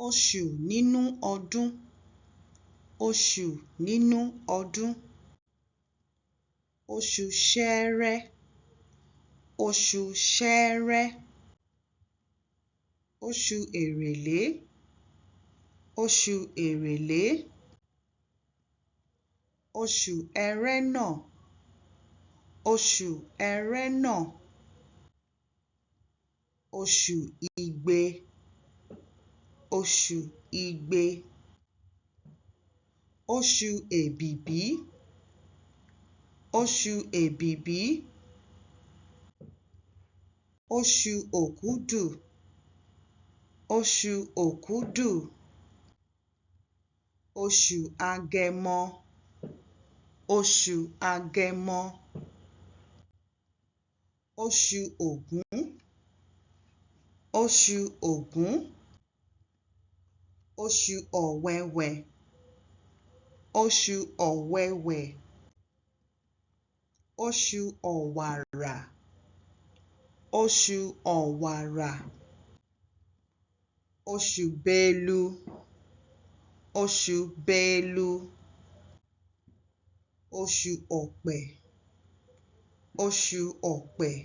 Oṣù nínú ọdún. Oṣù nínú ọdún. Oṣù Ṣẹẹrẹ. Oṣù Ṣẹẹrẹ. Oṣù Èrèlé. Oṣù Èrèlé. Oṣù Ẹrẹ́nà. Oṣù Ẹrẹ́nà. Oṣù Igbe. Oṣù Igbe. Oṣù Èbìbí. Oṣù Èbìbí. Oṣù Òkúdù. Oṣù Òkúdù. Oṣù Agẹmọ. Oṣù Agẹmọ. Oṣù Ògún. Oṣù Ògún. Oṣù Ọ̀wẹwẹ̀. Oṣù Ọ̀wẹwẹ̀. Oṣù Ọ̀wàrà. Oṣù Ọ̀wàrà. Oṣù Bélú. Oṣù Bélú. Oṣù Ọ̀pẹ̀. Oṣù Ọ̀pẹ̀.